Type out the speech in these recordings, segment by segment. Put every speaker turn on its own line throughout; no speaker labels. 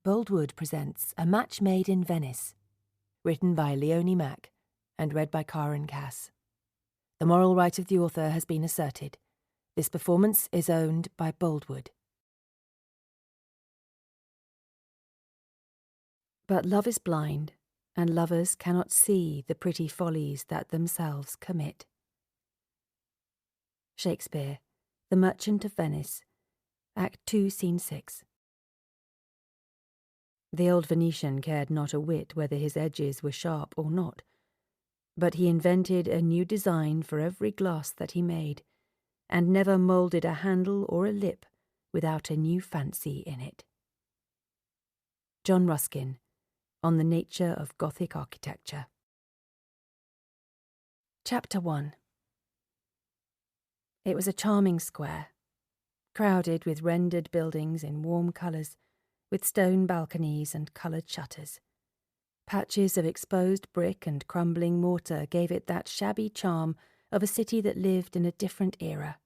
Boldwood presents A Match Made in Venice, written by Leonie Mack and read by Karen Cass. The moral right of the author has been asserted. This performance is owned by Boldwood. But love is blind, and lovers cannot see the pretty follies that themselves commit. Shakespeare, The Merchant of Venice, Act 2, Scene 6. The old Venetian cared not a whit whether his edges were sharp or not, but he invented a new design for every glass that he made, and never moulded a handle or a lip without a new fancy in it. John Ruskin, On the Nature of Gothic Architecture. Chapter 1. It was a charming square, crowded with rendered buildings in warm colours, with stone balconies and coloured shutters. Patches of exposed brick and crumbling mortar gave it that shabby charm of a city that lived in a different era.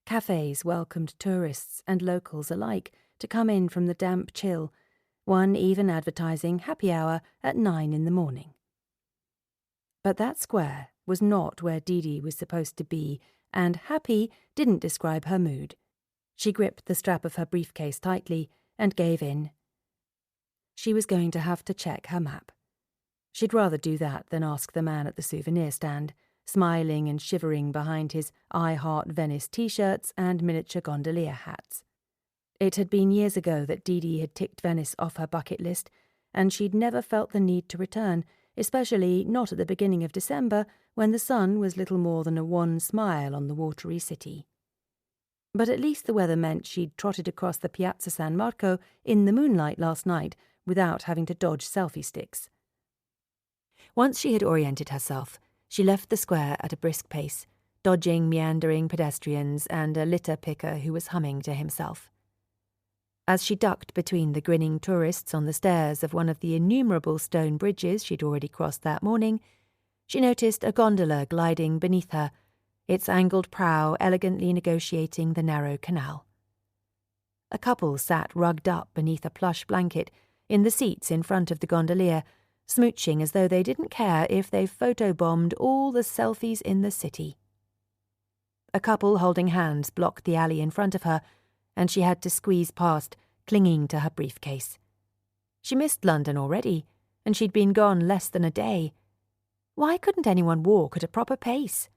Cafes welcomed tourists and locals alike to come in from the damp chill, one even advertising happy hour at 9 in the morning. But that square was not where Didi was supposed to be, and happy didn't describe her mood. She gripped the strap of her briefcase tightly and gave in. She was going to have to check her map. She'd rather do that than ask the man at the souvenir stand, smiling and shivering behind his I Heart Venice t-shirts and miniature gondolier hats. It had been years ago that Didi had ticked Venice off her bucket list, and she'd never felt the need to return, especially not at the beginning of December, when the sun was little more than a wan smile on the watery city. But at least the weather meant she'd trotted across the Piazza San Marco in the moonlight last night without having to dodge selfie sticks. Once she had oriented herself, she left the square at a brisk pace, dodging meandering pedestrians and a litter picker who was humming to himself. As she ducked between the grinning tourists on the stairs of one of the innumerable stone bridges she'd already crossed that morning, she noticed a gondola gliding beneath her, its angled prow elegantly negotiating the narrow canal. A couple sat rugged up beneath a plush blanket in the seats in front of the gondolier, smooching as though they didn't care if they photobombed all the selfies in the city. A couple holding hands blocked the alley in front of her, and she had to squeeze past, clinging to her briefcase. She missed London already, and she'd been gone less than a day. Why couldn't anyone walk at a proper pace?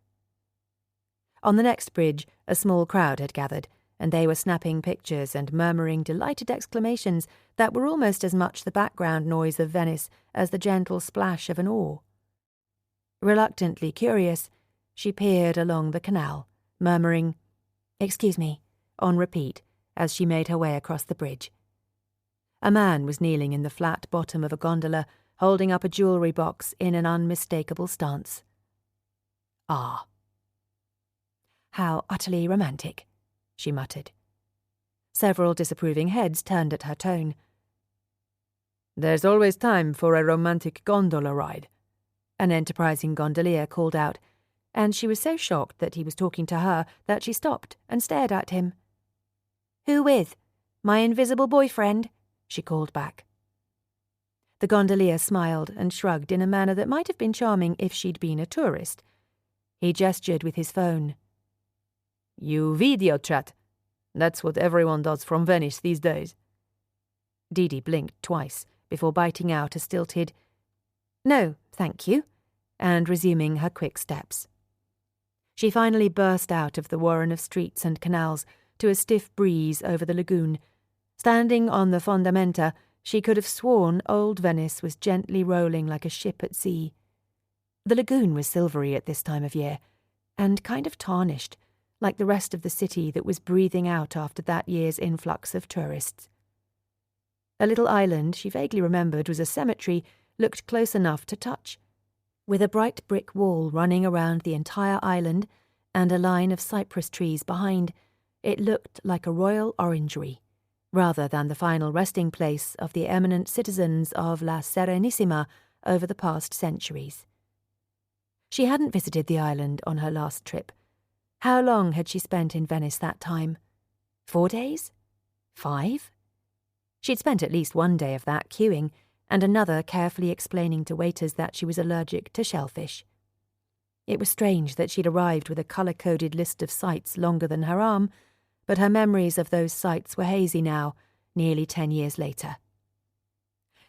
On the next bridge, a small crowd had gathered, and they were snapping pictures and murmuring delighted exclamations that were almost as much the background noise of Venice as the gentle splash of an oar. Reluctantly curious, she peered along the canal, murmuring, "Excuse me," on repeat as she made her way across the bridge. A man was kneeling in the flat bottom of a gondola, holding up a jewellery box in an unmistakable stance. "Ah. How utterly romantic," she muttered. Several disapproving heads turned at her tone. "There's always time for a romantic gondola ride," an enterprising gondolier called out, and she was so shocked that he was talking to her that she stopped and stared at him. "Who with? My invisible boyfriend?" she called back. The gondolier smiled and shrugged in a manner that might have been charming if she'd been a tourist. He gestured with his phone. "You video chat. That's what everyone does from Venice these days." Didi blinked twice before biting out a stilted, "No, thank you," and resuming her quick steps. She finally burst out of the warren of streets and canals to a stiff breeze over the lagoon. Standing on the fondamenta, she could have sworn old Venice was gently rolling like a ship at sea. The lagoon was silvery at this time of year, and kind of tarnished, like the rest of the city that was breathing out after that year's influx of tourists. A little island she vaguely remembered was a cemetery looked close enough to touch. With a bright brick wall running around the entire island and a line of cypress trees behind, it looked like a royal orangery, rather than the final resting place of the eminent citizens of La Serenissima over the past centuries. She hadn't visited the island on her last trip. How long had she spent in Venice that time? 4 days? 5? She'd spent at least one day of that queuing, and another carefully explaining to waiters that she was allergic to shellfish. It was strange that she'd arrived with a colour-coded list of sights longer than her arm, but her memories of those sights were hazy now, nearly 10 years later.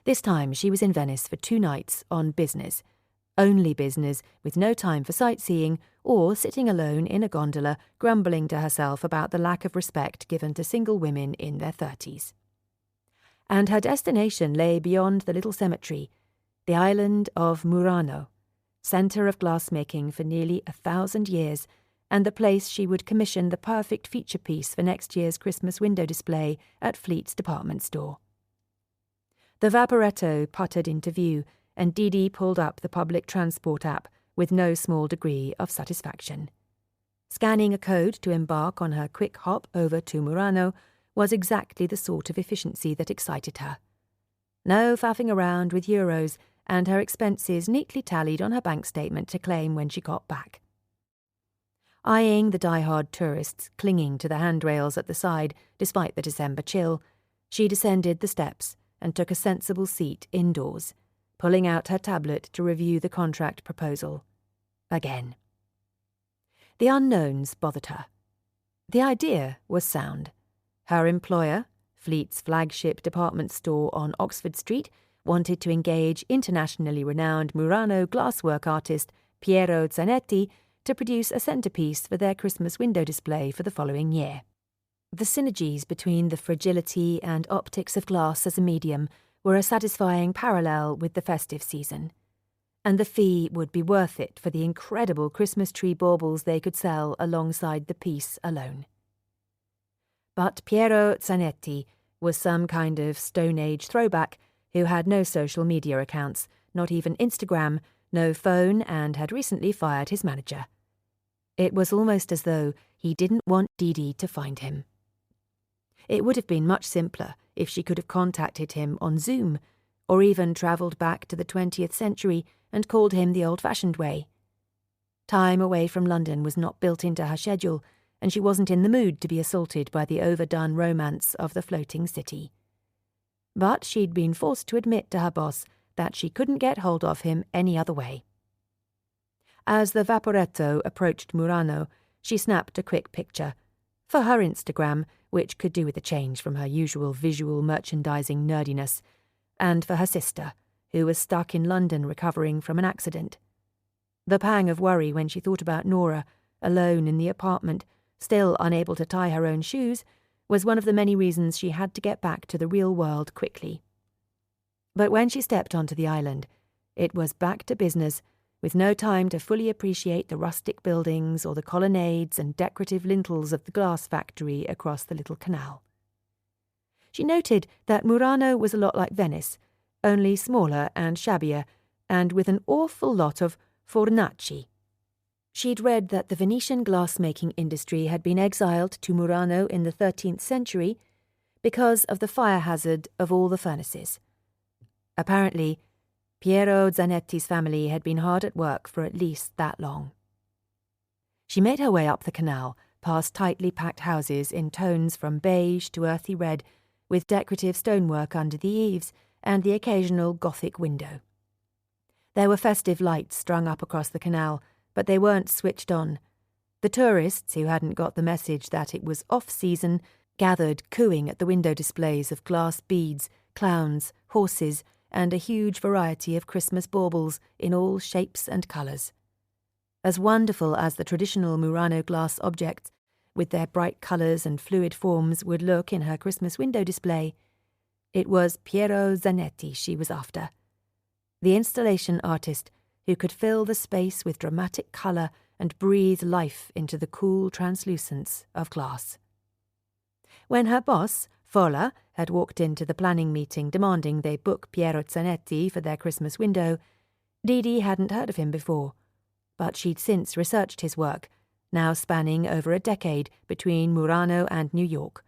This time she was in Venice for 2 nights on business, only business, with no time for sightseeing or sitting alone in a gondola grumbling to herself about the lack of respect given to single women in their 30s. And her destination lay beyond the little cemetery, the island of Murano, centre of glassmaking for nearly 1,000 years, and the place she would commission the perfect feature piece for next year's Christmas window display at Fleet's department store. The Vaporetto puttered into view, and Didi pulled up the public transport app with no small degree of satisfaction. Scanning a code to embark on her quick hop over to Murano was exactly the sort of efficiency that excited her. No faffing around with euros, and her expenses neatly tallied on her bank statement to claim when she got back. Eyeing the die-hard tourists clinging to the handrails at the side despite the December chill, she descended the steps and took a sensible seat indoors, pulling out her tablet to review the contract proposal. Again. The unknowns bothered her. The idea was sound. Her employer, Fleet's flagship department store on Oxford Street, wanted to engage internationally renowned Murano glasswork artist Piero Zanetti to produce a centrepiece for their Christmas window display for the following year. The synergies between the fragility and optics of glass as a medium were a satisfying parallel with the festive season, and the fee would be worth it for the incredible Christmas tree baubles they could sell alongside the piece alone. But Piero Zanetti was some kind of Stone Age throwback who had no social media accounts, not even Instagram, no phone, and had recently fired his manager. It was almost as though he didn't want Didi to find him. It would have been much simpler if she could have contacted him on Zoom, or even travelled back to the 20th century and called him the old-fashioned way. Time away from London was not built into her schedule, and she wasn't in the mood to be assaulted by the overdone romance of the floating city. But she'd been forced to admit to her boss that she couldn't get hold of him any other way. As the Vaporetto approached Murano, she snapped a quick picture, for her Instagram, which could do with a change from her usual visual merchandising nerdiness, and for her sister, who was stuck in London recovering from an accident. The pang of worry when she thought about Norah, alone in the apartment, still unable to tie her own shoes, was one of the many reasons she had to get back to the real world quickly. But when she stepped onto the island, it was back to business, with no time to fully appreciate the rustic buildings or the colonnades and decorative lintels of the glass factory across the little canal. She noted that Murano was a lot like Venice, only smaller and shabbier, and with an awful lot of fornaci. She'd read that the Venetian glass-making industry had been exiled to Murano in the 13th century because of the fire hazard of all the furnaces. Apparently, Piero Zanetti's family had been hard at work for at least that long. She made her way up the canal, past tightly packed houses in tones from beige to earthy red, with decorative stonework under the eaves and the occasional Gothic window. There were festive lights strung up across the canal, but they weren't switched on. The tourists, who hadn't got the message that it was off-season, gathered cooing at the window displays of glass beads, clowns, horses, and a huge variety of Christmas baubles in all shapes and colours. As wonderful as the traditional Murano glass objects, with their bright colours and fluid forms, would look in her Christmas window display, it was Piero Zanetti she was after, the installation artist who could fill the space with dramatic colour and breathe life into the cool translucence of glass. When her boss, Fola, had walked into the planning meeting demanding they book Piero Zanetti for their Christmas window, Didi hadn't heard of him before, but she'd since researched his work, now spanning over a decade between Murano and New York.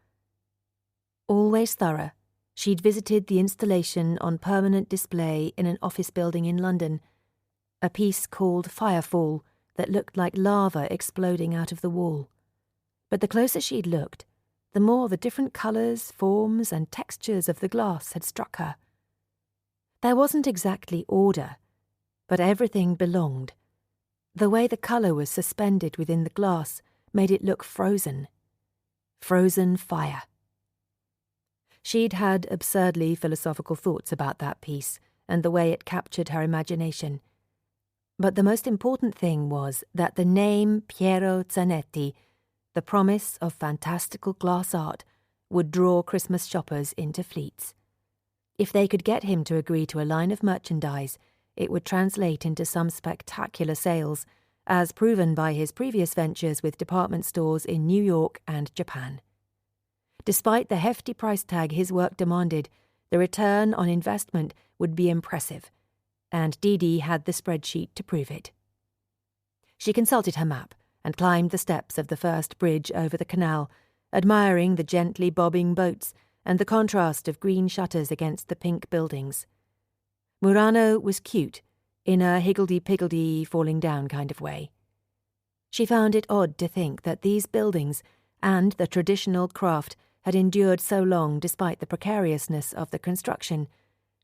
Always thorough, she'd visited the installation on permanent display in an office building in London, a piece called Firefall that looked like lava exploding out of the wall. But the closer she'd looked, the more the different colours, forms and textures of the glass had struck her. There wasn't exactly order, but everything belonged. The way the colour was suspended within the glass made it look frozen. Frozen fire. She'd had absurdly philosophical thoughts about that piece and the way it captured her imagination. But the most important thing was that the name Piero Zanetti, the promise of fantastical glass art, would draw Christmas shoppers into fleets. If they could get him to agree to a line of merchandise, it would translate into some spectacular sales, as proven by his previous ventures with department stores in New York and Japan. Despite the hefty price tag his work demanded, the return on investment would be impressive, and Didi had the spreadsheet to prove it. She consulted her map and climbed the steps of the first bridge over the canal, admiring the gently bobbing boats and the contrast of green shutters against the pink buildings. Murano was cute, in a higgledy-piggledy, falling-down kind of way. She found it odd to think that these buildings and the traditional craft had endured so long despite the precariousness of the construction,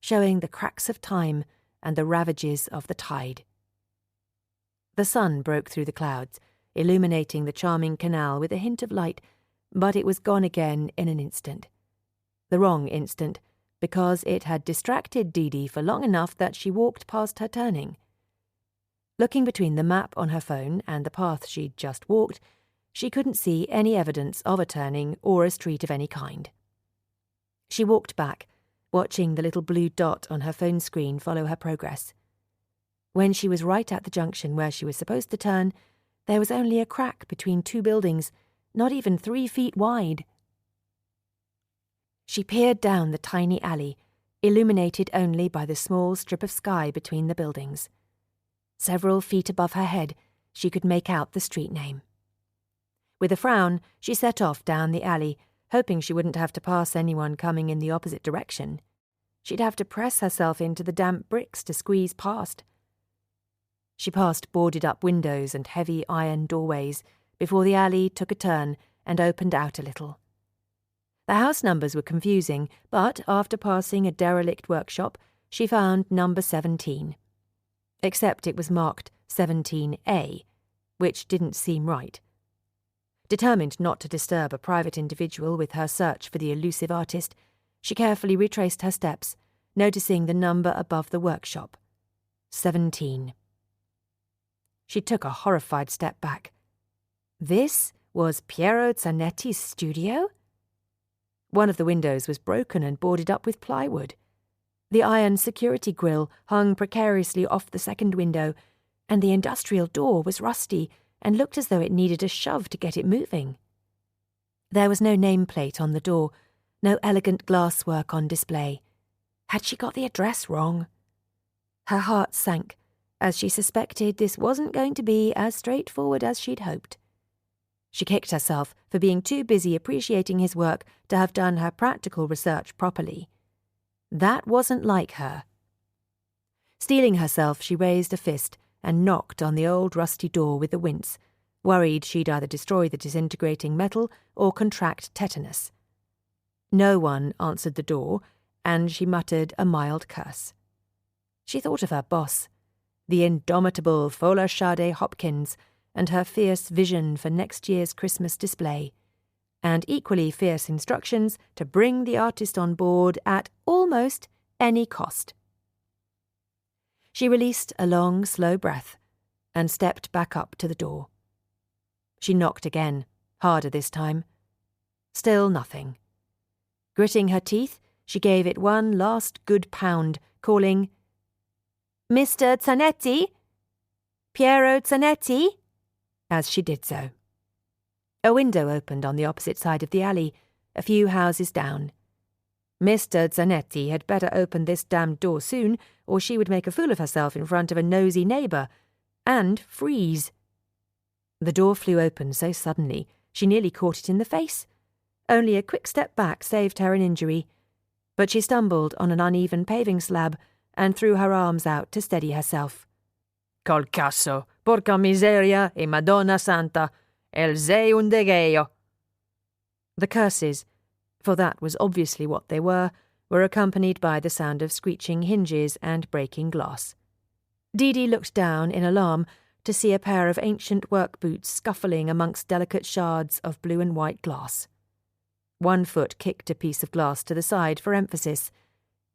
showing the cracks of time and the ravages of the tide. The sun broke through the clouds, illuminating the charming canal with a hint of light, but it was gone again in an instant. The wrong instant, because it had distracted Didi for long enough that she walked past her turning. Looking between the map on her phone and the path she'd just walked, she couldn't see any evidence of a turning or a street of any kind. She walked back, watching the little blue dot on her phone screen follow her progress. When she was right at the junction where she was supposed to turn, there was only a crack between two buildings, not even 3 feet wide. She peered down the tiny alley, illuminated only by the small strip of sky between the buildings. Several feet above her head, she could make out the street name. With a frown, she set off down the alley, hoping she wouldn't have to pass anyone coming in the opposite direction. She'd have to press herself into the damp bricks to squeeze past. She passed boarded-up windows and heavy iron doorways before the alley took a turn and opened out a little. The house numbers were confusing, but after passing a derelict workshop, she found number 17. Except it was marked 17A, which didn't seem right. Determined not to disturb a private individual with her search for the elusive artist, she carefully retraced her steps, noticing the number above the workshop. 17. She took a horrified step back. This was Piero Zanetti's studio? One of the windows was broken and boarded up with plywood. The iron security grille hung precariously off the second window, and the industrial door was rusty and looked as though it needed a shove to get it moving. There was no nameplate on the door, no elegant glasswork on display. Had she got the address wrong? Her heart sank, as she suspected this wasn't going to be as straightforward as she'd hoped. She kicked herself for being too busy appreciating his work to have done her practical research properly. That wasn't like her. Steeling herself, she raised a fist and knocked on the old rusty door with a wince, worried she'd either destroy the disintegrating metal or contract tetanus. No one answered the door, and she muttered a mild curse. She thought of her boss, the indomitable Folasade Hopkins, and her fierce vision for next year's Christmas display, and equally fierce instructions to bring the artist on board at almost any cost. She released a long, slow breath and stepped back up to the door. She knocked again, harder this time. Still nothing. Gritting her teeth, she gave it one last good pound, calling, "Mr. Zanetti? Piero Zanetti?" as she did so. A window opened on the opposite side of the alley, a few houses down. Mr. Zanetti had better open this damned door soon, or she would make a fool of herself in front of a nosy neighbour, and freeze. The door flew open so suddenly she nearly caught it in the face. Only a quick step back saved her an injury, but she stumbled on an uneven paving slab and threw her arms out to steady herself. "Col casso, porca miseria e Madonna Santa, el sei un degeio." The curses, for that was obviously what they were accompanied by the sound of screeching hinges and breaking glass. Didi looked down in alarm to see a pair of ancient work boots scuffling amongst delicate shards of blue and white glass. One foot kicked a piece of glass to the side for emphasis,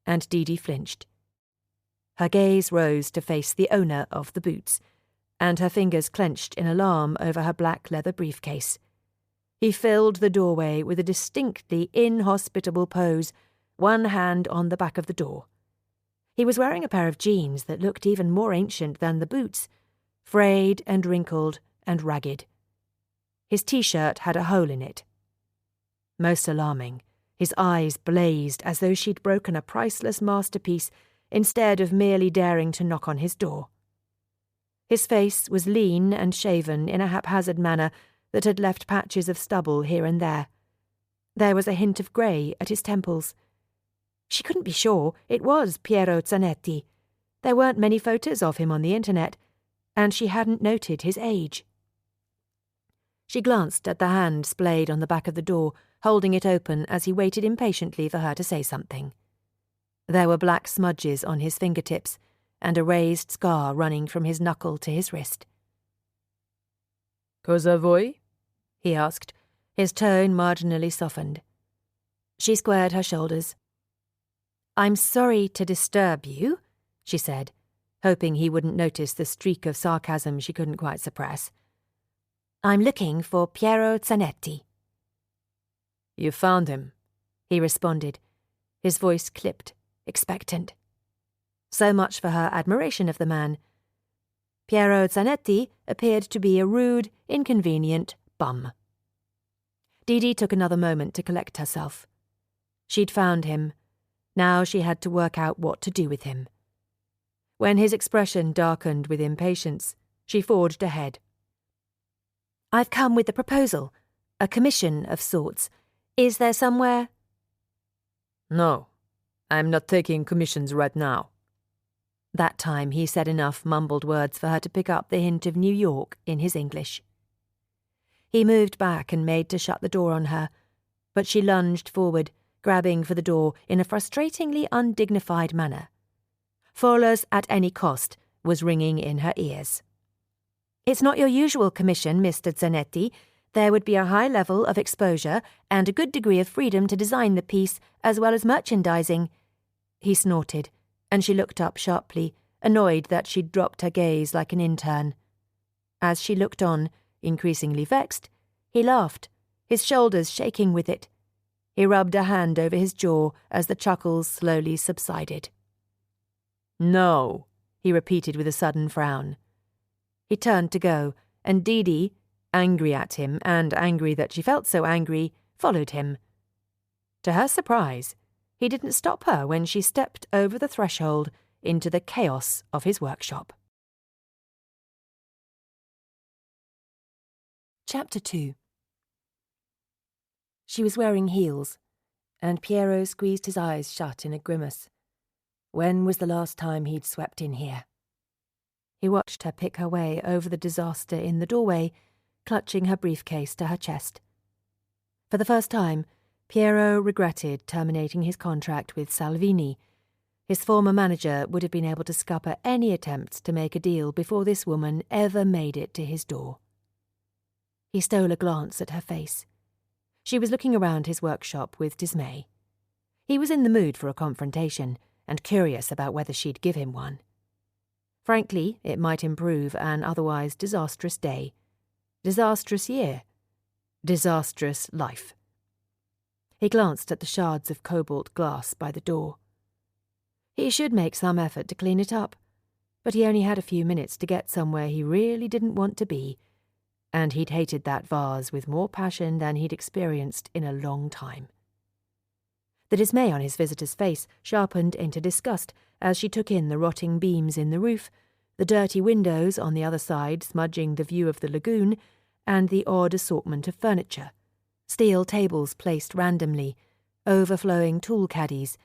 and Didi flinched. Her gaze rose to face the owner of the boots, and her fingers clenched in alarm over her black leather briefcase. He filled the doorway with a distinctly inhospitable pose, one hand on the back of the door. He was wearing a pair of jeans that looked even more ancient than the boots, frayed and wrinkled and ragged. His T-shirt had a hole in it. Most alarming, his eyes blazed as though she'd broken a priceless masterpiece instead of merely daring to knock on his door. His face was lean and shaven in a haphazard manner that had left patches of stubble here and there. There was a hint of grey at his temples. She couldn't be sure it was Piero Zanetti. There weren't many photos of him on the internet, and she hadn't noted his age. She glanced at the hand splayed on the back of the door, holding it open as he waited impatiently for her to say something. There were black smudges on his fingertips, and a raised scar running from his knuckle to his wrist.
"Cosa vuoi?"
he asked, his tone marginally softened. She squared her shoulders. "I'm sorry to disturb you," she said, hoping he wouldn't notice the streak of sarcasm she couldn't quite suppress. "I'm looking for Piero Zanetti."
"You found him,"
he responded, his voice clipped, expectant. So much for her admiration of the man. Piero Zanetti appeared to be a rude, inconvenient bum. Didi took another moment to collect herself. She'd found him. Now she had to work out what to do with him. When his expression darkened with impatience, she forged ahead. "I've come with a proposal, a commission of sorts. Is there somewhere—"
"No, I'm not taking commissions right now."
That time he said enough mumbled words for her to pick up the hint of New York in his English. He moved back and made to shut the door on her, but she lunged forward, grabbing for the door in a frustratingly undignified manner. "Followers at any cost" was ringing in her ears. "It's not your usual commission, Mr. Zanetti. There would be a high level of exposure and a good degree of freedom to design the piece as well as merchandising." He snorted, and she looked up sharply, annoyed that she'd dropped her gaze like an intern. As she looked on, increasingly vexed, he laughed, his shoulders shaking with it. He rubbed a hand over his jaw as the chuckles slowly subsided.
"No,"
he repeated with a sudden frown. He turned to go, and Didi, angry at him and angry that she felt so angry, followed him. To her surprise, he didn't stop her when she stepped over the threshold into the chaos of his workshop. Chapter 2. She was wearing heels, and Piero squeezed his eyes shut in a grimace. When was the last time he'd swept in here? He watched her pick her way over the disaster in the doorway, clutching her briefcase to her chest. For the first time, Piero regretted terminating his contract with Salvini. His former manager would have been able to scupper any attempt to make a deal before this woman ever made it to his door. He stole a glance at her face. She was looking around his workshop with dismay. He was in the mood for a confrontation, and curious about whether she'd give him one. Frankly, it might improve an otherwise disastrous day. Disastrous year. Disastrous life. He glanced at the shards of cobalt glass by the door. He should make some effort to clean it up, but he only had a few minutes to get somewhere he really didn't want to be, and he'd hated that vase with more passion than he'd experienced in a long time. The dismay on his visitor's face sharpened into disgust as she took in the rotting beams in the roof, the dirty windows on the other side smudging the view of the lagoon, and the odd assortment of furniture. Steel tables placed randomly, overflowing tool caddies,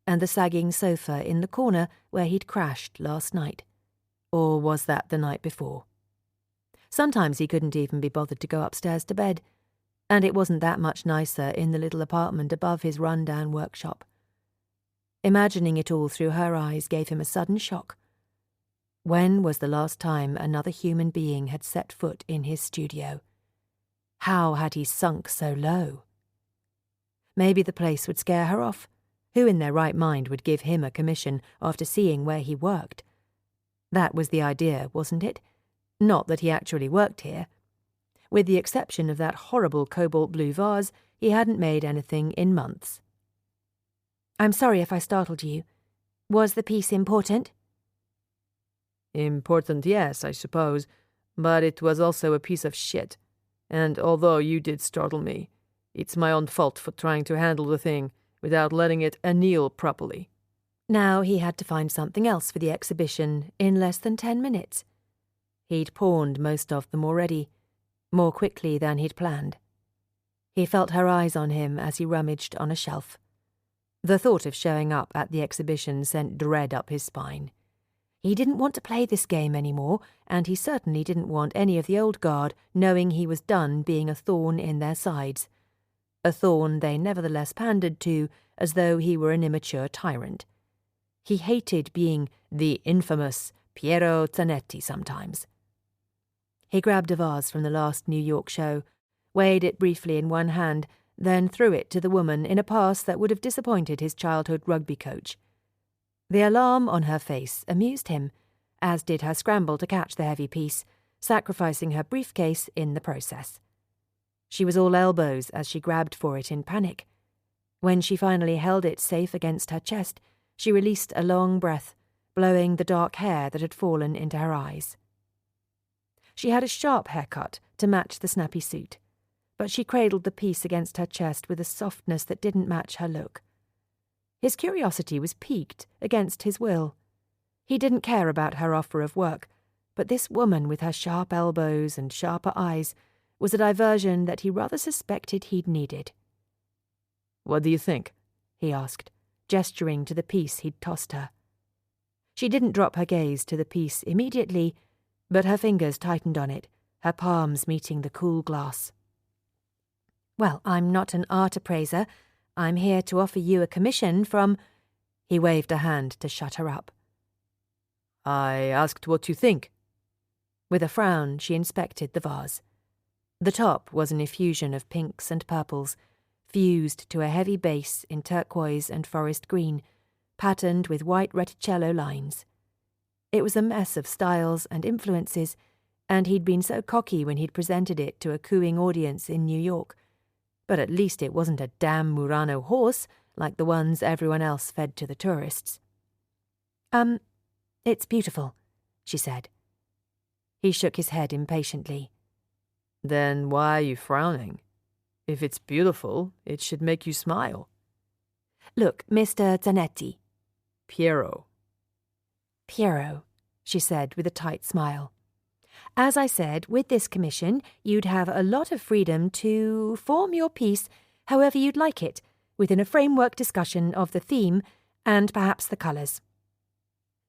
and the sagging sofa in the corner where he'd crashed last night. Or was that the night before? Sometimes he couldn't even be bothered to go upstairs to bed. and it wasn't that much nicer in the little apartment above his run-down workshop. Imagining it all through her eyes gave him a sudden shock. When was the last time another human being had set foot in his studio? How had he sunk so low? Maybe the place would scare her off. Who in their right mind would give him a commission after seeing where he worked? That was the idea, wasn't it? Not that he actually worked here. With the exception of that horrible cobalt blue vase, he hadn't made anything in months. "I'm sorry if I startled you. Was the piece important?"
Important, yes, I suppose, but it was also a piece of shit. And although you did startle me, it's my own fault for trying to handle the thing without letting it anneal properly.
Now he had to find something else for the exhibition in less than 10 minutes. He'd pawned most of them already, more quickly than he'd planned. He felt her eyes on him as he rummaged on a shelf. The thought of showing up at the exhibition sent dread up his spine. He didn't want to play this game anymore, and he certainly didn't want any of the old guard knowing he was done being a thorn in their sides. A thorn they nevertheless pandered to as though he were an immature tyrant. He hated being the infamous Piero Zanetti sometimes. He grabbed a vase from the last New York show, weighed it briefly in one hand, then threw it to the woman in a pass that would have disappointed his childhood rugby coach. The alarm on her face amused him, as did her scramble to catch the heavy piece, sacrificing her briefcase in the process. She was all elbows as she grabbed for it in panic. When she finally held it safe against her chest, she released a long breath, blowing the dark hair that had fallen into her eyes. She had a sharp haircut to match the snappy suit, but she cradled the piece against her chest with a softness that didn't match her look. His curiosity was piqued against his will. He didn't care about her offer of work, but this woman with her sharp elbows and sharper eyes was a diversion that he rather suspected he'd needed.
"What do you think?"
he asked, gesturing to the piece he'd tossed her. She didn't drop her gaze to the piece immediately, but her fingers tightened on it, her palms meeting the cool glass. "Well, I'm not an art appraiser. I'm here to offer you a commission from—" He waved a hand to shut her up.
"I asked what you think."
With a frown, she inspected the vase. The top was an effusion of pinks and purples, fused to a heavy base in turquoise and forest green, patterned with white Retticello lines. It was a mess of styles and influences, and he'd been so cocky when he'd presented it to a cooing audience in New York. But at least it wasn't a damn Murano horse like the ones everyone else fed to the tourists. It's beautiful," she said. He shook his head impatiently.
"Then why are you frowning? If it's beautiful, it should make you smile."
"Look, Mr. Zanetti."
"Piero."
"Piero," she said with a tight smile. "As I said, with this commission, you'd have a lot of freedom to form your piece however you'd like it, within a framework discussion of the theme and perhaps the colours."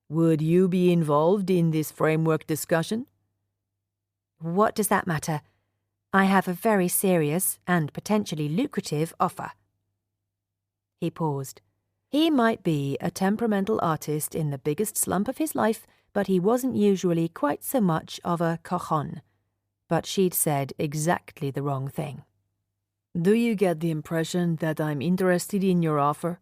"Would you be involved in this framework discussion?"
"What does that matter? I have a very serious and potentially lucrative offer." He paused. He might be a temperamental artist in the biggest slump of his life, but he wasn't usually quite so much of a cojon. But she'd said exactly the wrong thing.
"Do you get the impression that I'm interested in your offer?"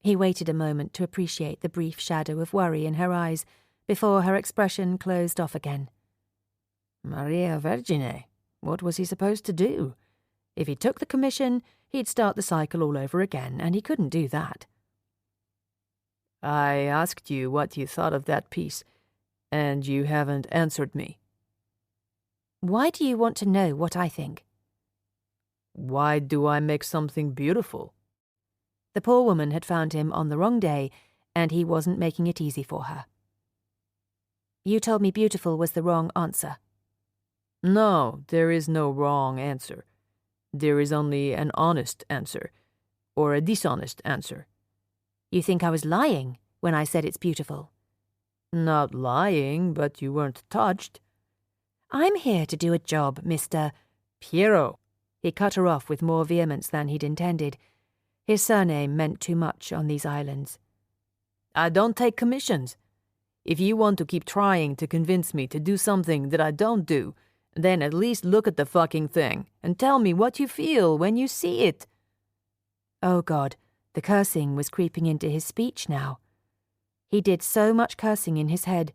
He waited a moment to appreciate the brief shadow of worry in her eyes before her expression closed off again.
Maria Vergine, what was he supposed to do?
If he took the commission, he'd start the cycle all over again, and he couldn't do that.
"I asked you what you thought of that piece, and you haven't answered me."
"Why do you want to know what I think?"
"Why do I make something beautiful?"
The poor woman had found him on the wrong day, and he wasn't making it easy for her. "You told me beautiful was the wrong answer."
"No, there is no wrong answer. There is only an honest answer, or a dishonest answer."
"You think I was lying when I said it's beautiful?"
"Not lying, but you weren't touched."
"I'm here to do a job, Mr.
Piero."
He cut her off with more vehemence than he'd intended. His surname meant too much on these islands.
I don't take commissions. If you want to keep trying to convince me to do something that I don't do, then at least look at the fucking thing and tell me what you feel when you see it.
Oh God, the cursing was creeping into his speech now. He did so much cursing in his head,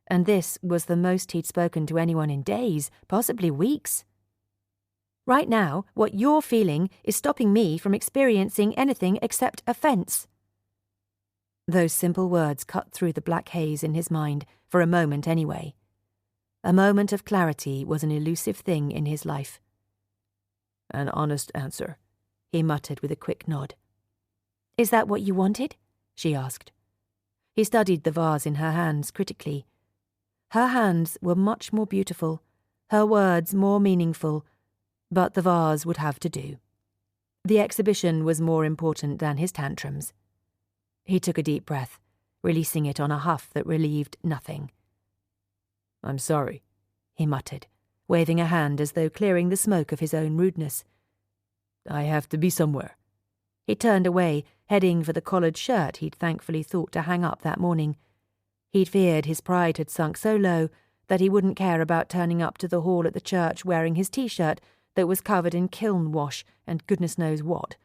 and this was the most he'd spoken to anyone in days, possibly weeks. Right now, what you're feeling is stopping me from experiencing anything except offence. Those simple words cut through the black haze in his mind, for a moment anyway. A moment of clarity was an elusive thing in his life.
An honest answer,
he muttered with a quick nod. Is that what you wanted? She asked. He studied the vase in her hands critically. Her hands were much more beautiful, her words more meaningful, but the vase would have to do. The exhibition was more important than his tantrums. He took a deep breath, releasing it on a huff that relieved nothing.
I'm sorry,
he muttered, waving a hand as though clearing the smoke of his own rudeness.
I have to be somewhere.
He turned away, heading for the collared shirt he'd thankfully thought to hang up that morning. He'd feared his pride had sunk so low that he wouldn't care about turning up to the hall at the church wearing his T-shirt that was covered in kiln wash and goodness knows what.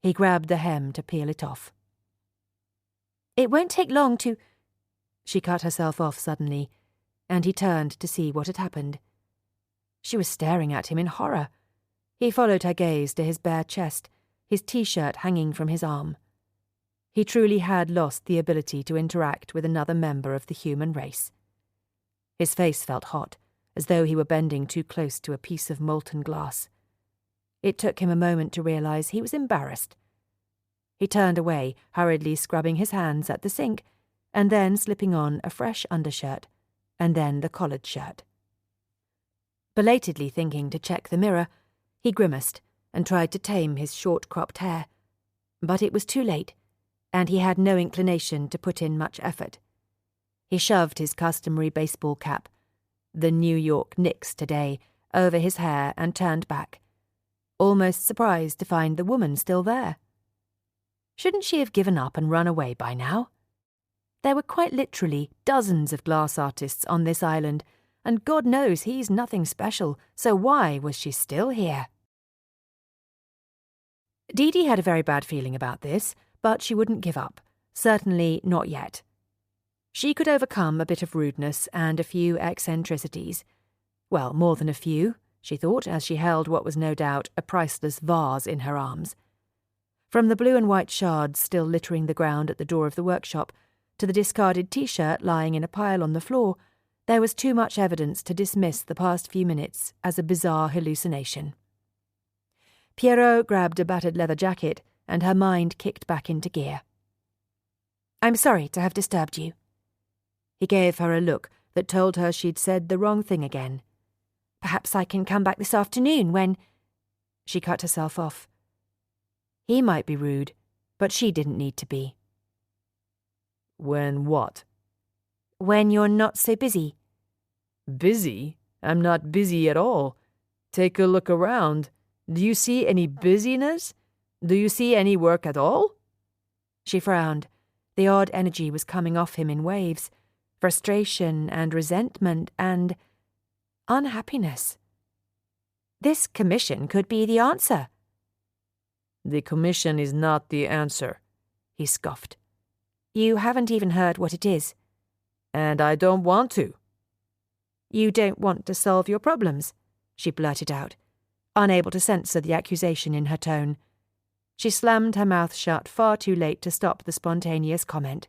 He grabbed the hem to peel it off. It won't take long to... She cut herself off suddenly, and he turned to see what had happened. She was staring at him in horror. He followed her gaze to his bare chest, his T-shirt hanging from his arm. He truly had lost the ability to interact with another member of the human race. His face felt hot, as though he were bending too close to a piece of molten glass. It took him a moment to realize he was embarrassed. He turned away, hurriedly scrubbing his hands at the sink, and then slipping on a fresh undershirt, and then the collared shirt. Belatedly thinking to check the mirror, he grimaced and tried to tame his short-cropped hair. But it was too late, and he had no inclination to put in much effort. He shoved his customary baseball cap, the New York Knicks today, over his hair and turned back, almost surprised to find the woman still there. Shouldn't she have given up and run away by now? There were quite literally dozens of glass artists on this island, and God knows he's nothing special, so why was she still here? Didi had a very bad feeling about this, but she wouldn't give up, certainly not yet. She could overcome a bit of rudeness and a few eccentricities. Well, more than a few, she thought, as she held what was no doubt a priceless vase in her arms. From the blue and white shards still littering the ground at the door of the workshop to the discarded T-shirt lying in a pile on the floor, there was too much evidence to dismiss the past few minutes as a bizarre hallucination. Piero grabbed a battered leather jacket, and her mind kicked back into gear. I'm sorry to have disturbed you. He gave her a look that told her she'd said the wrong thing again. Perhaps I can come back this afternoon when... She cut herself off. He might be rude, but she didn't need to be.
When what?
When you're not so busy.
Busy? I'm not busy at all. Take a look around. Do you see any busyness? Do you see any work at all?
She frowned. The odd energy was coming off him in waves. Frustration and resentment and unhappiness. This commission could be the answer.
The commission is not the answer,
he scoffed. You haven't even heard what it is.
And I don't want to.
You don't want to solve your problems, she blurted out, unable to censor the accusation in her tone. She slammed her mouth shut far too late to stop the spontaneous comment.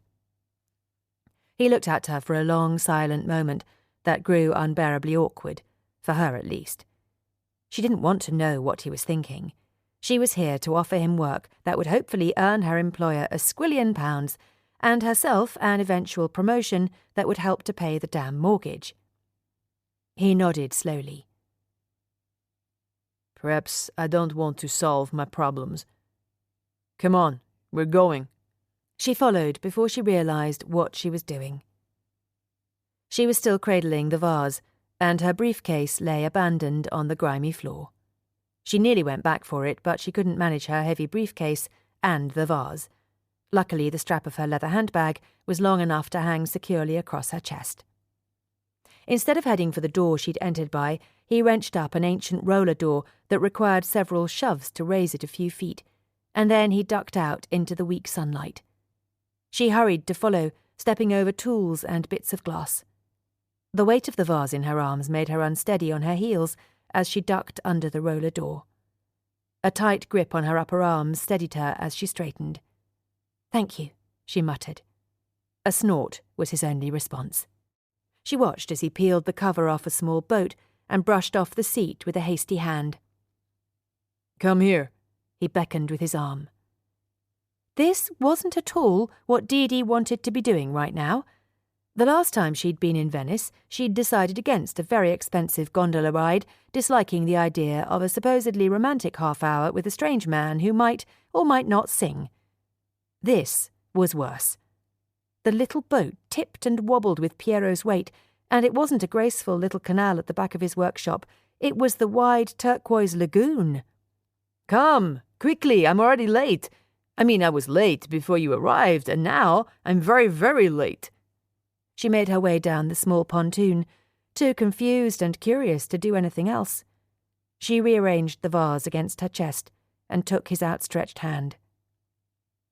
He looked at her for a long, silent moment that grew unbearably awkward, for her at least. She didn't want to know what he was thinking. She was here to offer him work that would hopefully earn her employer a squillion pounds, and herself an eventual promotion that would help to pay the damn mortgage. He nodded slowly.
Perhaps I don't want to solve my problems. Come on, we're going.
She followed before she realized what she was doing. She was still cradling the vase, and her briefcase lay abandoned on the grimy floor.
She nearly went back for it, but she couldn't manage her heavy briefcase and the vase. Luckily, the strap of her leather handbag was long enough to hang securely across her chest. Instead of heading for the door she'd entered by, he wrenched up an ancient roller door that required several shoves to raise it a few feet, and then he ducked out into the weak sunlight. She hurried to follow, stepping over tools and bits of glass. The weight of the vase in her arms made her unsteady on her heels as she ducked under the roller door. A tight grip on her upper arms steadied her as she straightened. "Thank you," she muttered. A snort was his only response. She watched as he peeled the cover off a small boat and brushed off the seat with a hasty hand. "Come here," he beckoned with his arm. This wasn't at all what Didi wanted to be doing right now. The last time she'd been in Venice, she'd decided against a very expensive gondola ride, disliking the idea of a supposedly romantic half-hour with a strange man who might or might not sing. This was worse. The little boat tipped and wobbled with Piero's weight, and it wasn't a graceful little canal at the back of his workshop. It was the wide turquoise lagoon. "Come, quickly, I'm already late. I was late before you arrived, and now I'm very, very late." She made her way down the small pontoon, too confused and curious to do anything else. She rearranged the vase against her chest and took his outstretched hand.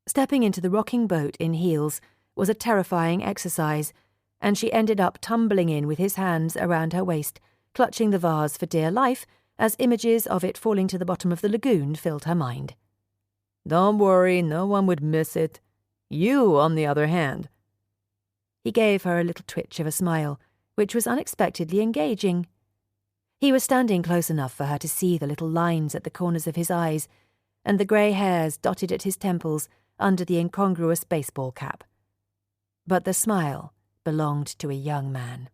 Stepping into the rocking boat in heels was a terrifying exercise, and she ended up tumbling in with his hands around her waist, clutching the vase for dear life as images of it falling to the bottom of the lagoon filled her mind. "Don't worry, no one would miss it. You, on the other hand." He gave her a little twitch of a smile, which was unexpectedly engaging. He was standing close enough for her to see the little lines at the corners of his eyes, and the grey hairs dotted at his temples under the incongruous baseball cap. But the smile belonged to a young man.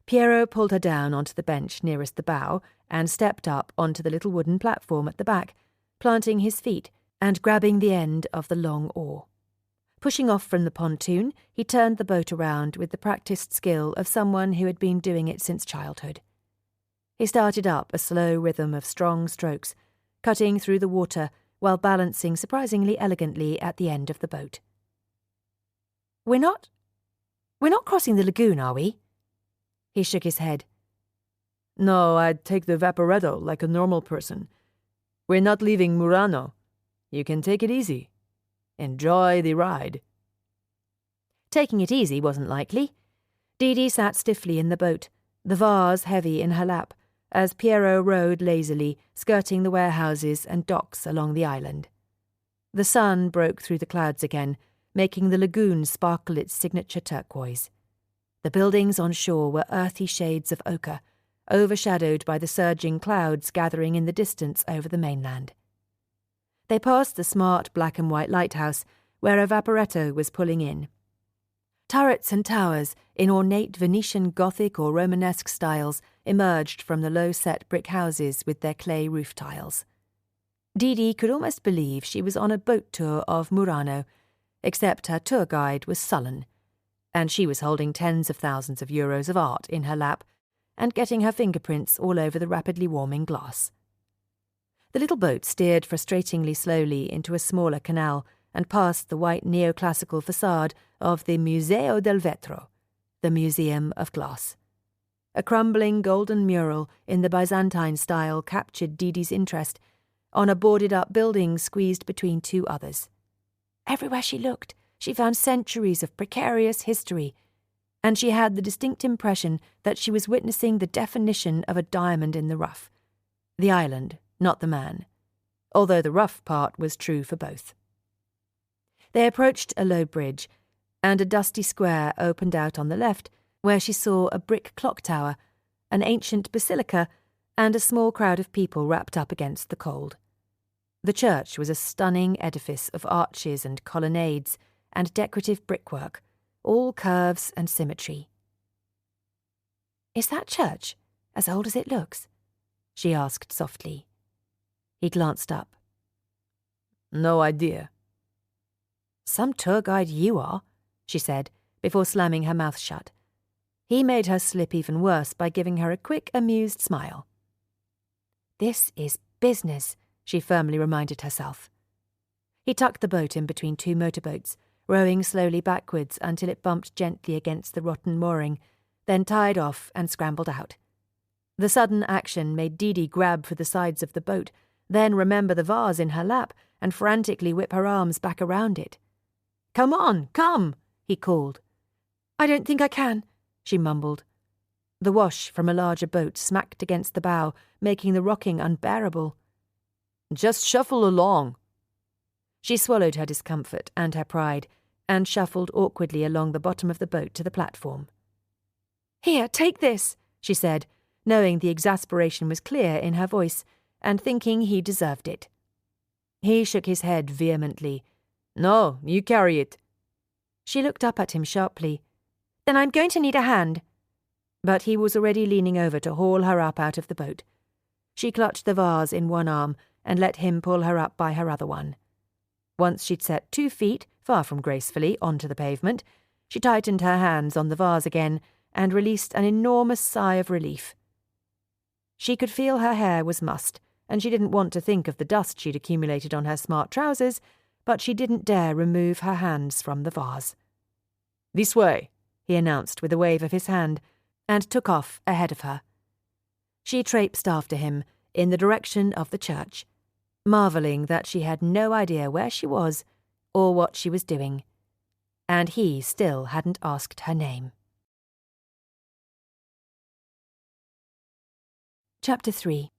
Piero pulled her down onto the bench nearest the bow and stepped up onto the little wooden platform at the back, planting his feet and grabbing the end of the long oar. Pushing off from the pontoon, he turned the boat around with the practiced skill of someone who had been doing it since childhood. He started up a slow rhythm of strong strokes, cutting through the water while balancing surprisingly elegantly at the end of the boat. We're not crossing the lagoon, are we?" He shook his head. "No, I'd take the vaporetto like a normal person. We're not leaving Murano. You can take it easy. Enjoy the ride." Taking it easy wasn't likely. Didi sat stiffly in the boat, the vase heavy in her lap, as Piero rowed lazily, skirting the warehouses and docks along the island. The sun broke through the clouds again, making the lagoon sparkle its signature turquoise. The buildings on shore were earthy shades of ochre, overshadowed by the surging clouds gathering in the distance over the mainland. They passed the smart black and white lighthouse, where a vaporetto was pulling in. Turrets and towers, in ornate Venetian Gothic or Romanesque styles, emerged from the low-set brick houses with their clay roof tiles. Didi could almost believe she was on a boat tour of Murano, except her tour guide was sullen, and she was holding tens of thousands of euros of art in her lap and getting her fingerprints all over the rapidly warming glass. The little boat steered frustratingly slowly into a smaller canal and past the white neoclassical facade of the Museo del Vetro, the Museum of Glass. A crumbling golden mural in the Byzantine style captured Didi's interest, on a boarded-up building squeezed between two others. Everywhere she looked, she found centuries of precarious history, and she had the distinct impression that she was witnessing the definition of a diamond in the rough. The island, not the man, although the rough part was true for both. They approached a low bridge, and a dusty square opened out on the left, where she saw a brick clock tower, an ancient basilica, and a small crowd of people wrapped up against the cold. The church was a stunning edifice of arches and colonnades and decorative brickwork, all curves and symmetry. "Is that church as old as it looks?" she asked softly. He glanced up. "No idea." "Some tour guide you are," she said, before slamming her mouth shut. He made her slip even worse by giving her a quick, amused smile.
This is business, she firmly reminded herself. He tucked the boat in between two motorboats, rowing slowly backwards until it bumped gently against the rotten mooring, then tied off and scrambled out. The sudden action made Didi grab for the sides of the boat, then remember the vase in her lap and frantically whip her arms back around it. "Come on, come," he called. "I don't think I can," she mumbled. The wash from a larger boat smacked against the bow, making the rocking unbearable. "Just shuffle along." She swallowed her discomfort and her pride, and shuffled awkwardly along the bottom of the boat to the platform. "Here, take this," she said, knowing the exasperation was clear in her voice, and thinking he deserved it. He shook his head vehemently. "No, you carry it." She looked up at him sharply. "Then I'm going to need a hand." But he was already leaning over to haul her up out of the boat. She clutched the vase in one arm and let him pull her up by her other one. Once she'd set 2 feet, far from gracefully, onto the pavement, she tightened her hands on the vase again and released an enormous sigh of relief. She could feel her hair was mussed, and she didn't want to think of the dust she'd accumulated on her smart trousers, but she didn't dare remove her hands from the vase. "This way," he announced with a wave of his hand, and took off ahead of her. She traipsed after him in the direction of the church, marvelling that she had no idea where she was or what she was doing, and he still hadn't asked her name. Chapter 3.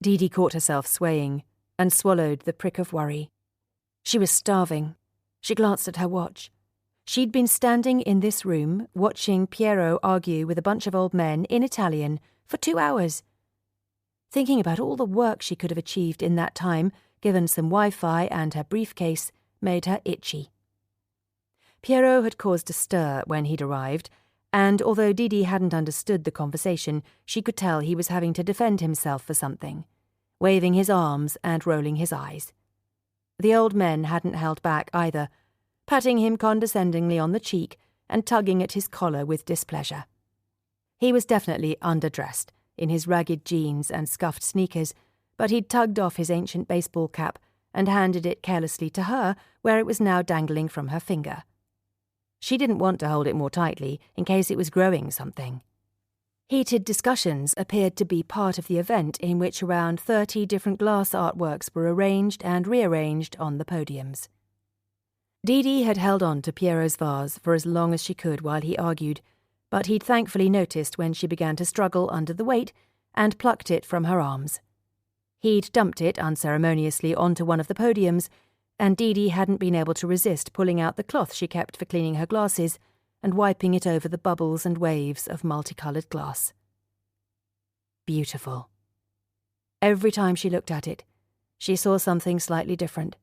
Didi caught herself swaying and swallowed the prick of worry. She was starving. She glanced at her watch. She'd been standing in this room watching Piero argue with a bunch of old men in Italian for 2 hours. Thinking about all the work she could have achieved in that time, given some Wi-Fi and her briefcase, made her itchy. Piero had caused a stir when he'd arrived, and although Didi hadn't understood the conversation, she could tell he was having to defend himself for something, waving his arms and rolling his eyes. The old men hadn't held back either, patting him condescendingly on the cheek and tugging at his collar with displeasure. He was definitely underdressed, in his ragged jeans and scuffed sneakers, but he'd tugged off his ancient baseball cap and handed it carelessly to her where it was now dangling from her finger. She didn't want to hold it more tightly in case it was growing something. Heated discussions appeared to be part of the event in which around 30 different glass artworks were arranged and rearranged on the podiums. Didi had held on to Piero's vase for as long as she could while he argued, but he'd thankfully noticed when she began to struggle under the weight and plucked it from her arms. He'd dumped it unceremoniously onto one of the podiums, and Didi hadn't been able to resist pulling out the cloth she kept for cleaning her glasses and wiping it over the bubbles and waves of multicoloured glass. Beautiful. Every time she looked at it, she saw something slightly different.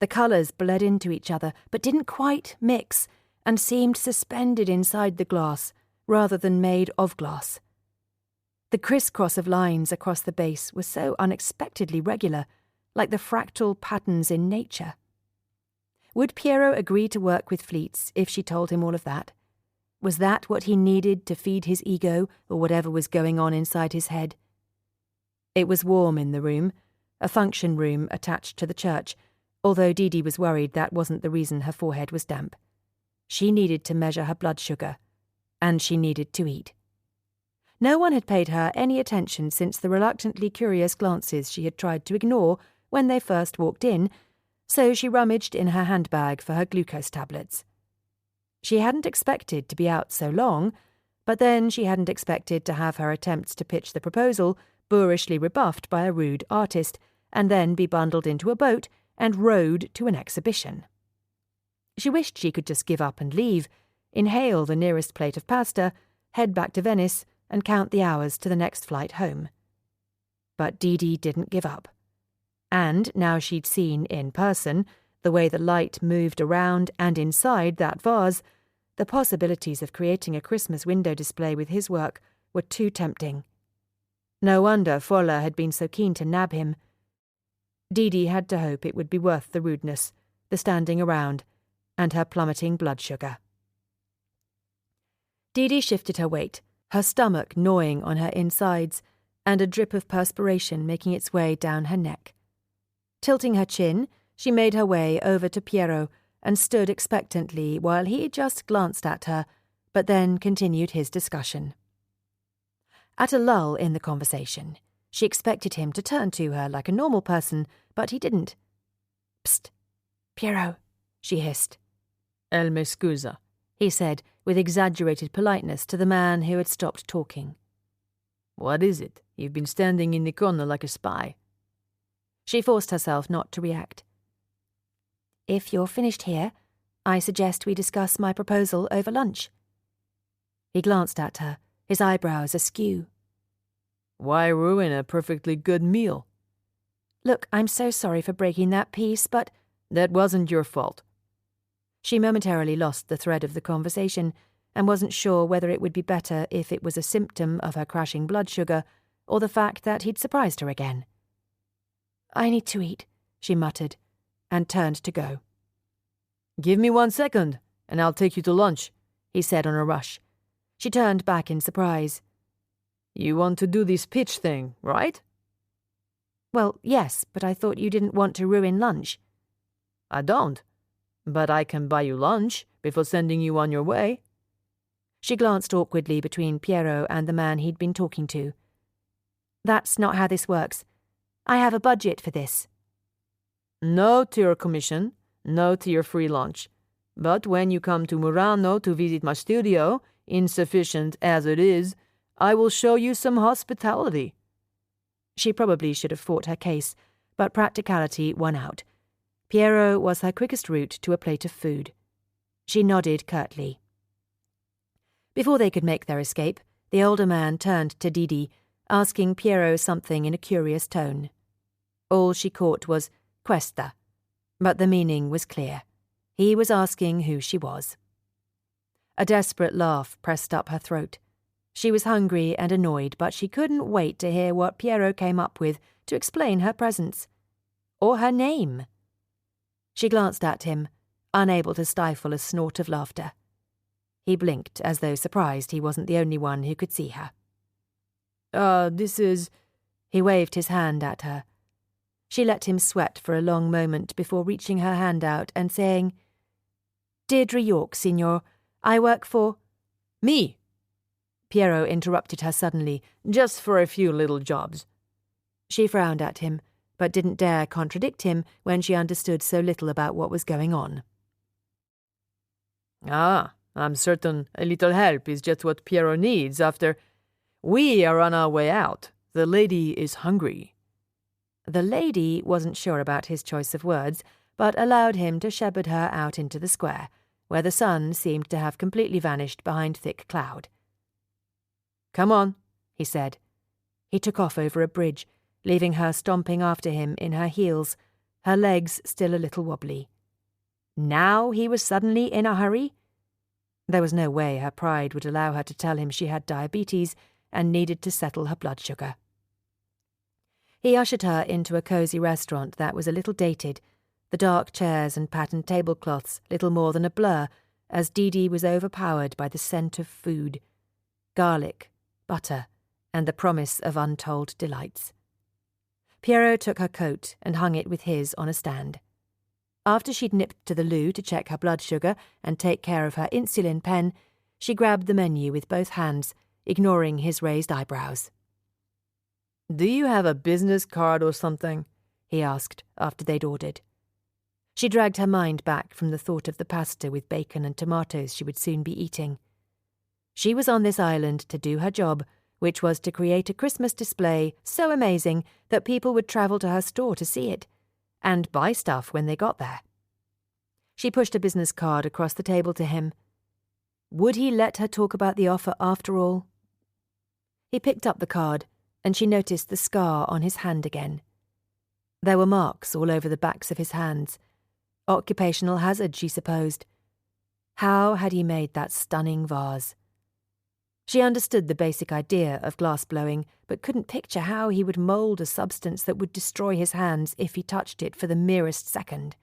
The colours bled into each other, but didn't quite mix, and seemed suspended inside the glass, rather than made of glass. The crisscross of lines across the base was so unexpectedly regular, like the fractal patterns in nature. Would Piero agree to work with Fleets if she told him all of that? Was that what he needed to feed his ego or whatever was going on inside his head? It was warm in the room, a function room attached to the church, although Didi was worried that wasn't the reason her forehead was damp. She needed to measure her blood sugar, and she needed to eat. No one had paid her any attention since the reluctantly curious glances she had tried to ignore when they first walked in, so she rummaged in her handbag for her glucose tablets. She hadn't expected to be out so long, but then she hadn't expected to have her attempts to pitch the proposal boorishly rebuffed by a rude artist, and then be bundled into a boat and rowed to an exhibition. She wished she could just give up and leave, inhale the nearest plate of pasta, head back to Venice, and count the hours to the next flight home. But Didi didn't give up. And now she'd seen in person the way the light moved around and inside that vase, the possibilities of creating a Christmas window display with his work were too tempting. No wonder Folla had been so keen to nab him. Didi had to hope it would be worth the rudeness, the standing around, and her plummeting blood sugar. Didi shifted her weight, her stomach gnawing on her insides, and a drip of perspiration making its way down her neck. Tilting her chin, she made her way over to Piero and stood expectantly while he just glanced at her, but then continued his discussion. At a lull in the conversation, she expected him to turn to her like a normal person, but he didn't. "Psst, Piero," she hissed.
"El me scusa,"
he said with exaggerated politeness to the man who had stopped talking.
"What is it? You've been standing in the corner like a spy."
She forced herself not to react. "If you're finished here, I suggest we discuss my proposal over lunch." He glanced at her, his eyebrows askew.
"Why ruin a perfectly good meal?"
"Look, I'm so sorry for breaking that peace, but—"
"That wasn't your fault."
She momentarily lost the thread of the conversation and wasn't sure whether it would be better if it was a symptom of her crashing blood sugar or the fact that he'd surprised her again. "I need to eat," she muttered, and turned to go.
"Give me 1 second, and I'll take you to lunch,"
he said on a rush. She turned back in surprise.
"You want to do this pitch thing, right?"
"Well, yes, but I thought you didn't want to ruin lunch."
"I don't, but I can buy you lunch before sending you on your way."
She glanced awkwardly between Piero and the man he'd been talking to. "That's not how this works. I have a budget for this."
"No to your commission, no to your free lunch. But when you come to Murano to visit my studio, insufficient as it is, I will show you some hospitality."
She probably should have fought her case, but practicality won out. Piero was her quickest route to a plate of food. She nodded curtly. Before they could make their escape, the older man turned to Didi, asking Piero something in a curious tone. All she caught was "questa," but the meaning was clear. He was asking who she was. A desperate laugh pressed up her throat. She was hungry and annoyed, but she couldn't wait to hear what Piero came up with to explain her presence. Or her name. She glanced at him, unable to stifle a snort of laughter. He blinked as though surprised he wasn't the only one who could see her.
This is—"
He waved his hand at her. She let him sweat for a long moment before reaching her hand out and saying, "Deirdre York, signor. I work for—"
"Me."
Piero interrupted her suddenly.
"Just for a few little jobs."
She frowned at him, but didn't dare contradict him when she understood so little about what was going on.
"Ah, I'm certain a little help is just what Piero needs after— We are on our way out. The lady is hungry."
The lady wasn't sure about his choice of words, but allowed him to shepherd her out into the square, where the sun seemed to have completely vanished behind thick cloud.
"Come on,"
he said. He took off over a bridge, leaving her stomping after him in her heels, her legs still a little wobbly. Now he was suddenly in a hurry? There was no way her pride would allow her to tell him she had diabetes and needed to settle her blood sugar. He ushered her into a cosy restaurant that was a little dated, the dark chairs and patterned tablecloths little more than a blur, as Didi was overpowered by the scent of food, garlic, butter, and the promise of untold delights. Piero took her coat and hung it with his on a stand. After she'd nipped to the loo to check her blood sugar and take care of her insulin pen, she grabbed the menu with both hands, ignoring his raised eyebrows.
"Do you have a business card or something?"
he asked after they'd ordered. She dragged her mind back from the thought of the pasta with bacon and tomatoes she would soon be eating. She was on this island to do her job, which was to create a Christmas display so amazing that people would travel to her store to see it, and buy stuff when they got there. She pushed a business card across the table to him. Would he let her talk about the offer after all? He picked up the card, and she noticed the scar on his hand again. There were marks all over the backs of his hands. Occupational hazard, she supposed. How had he made that stunning vase? She understood the basic idea of glass blowing, but couldn't picture how he would mould a substance that would destroy his hands if he touched it for the merest second.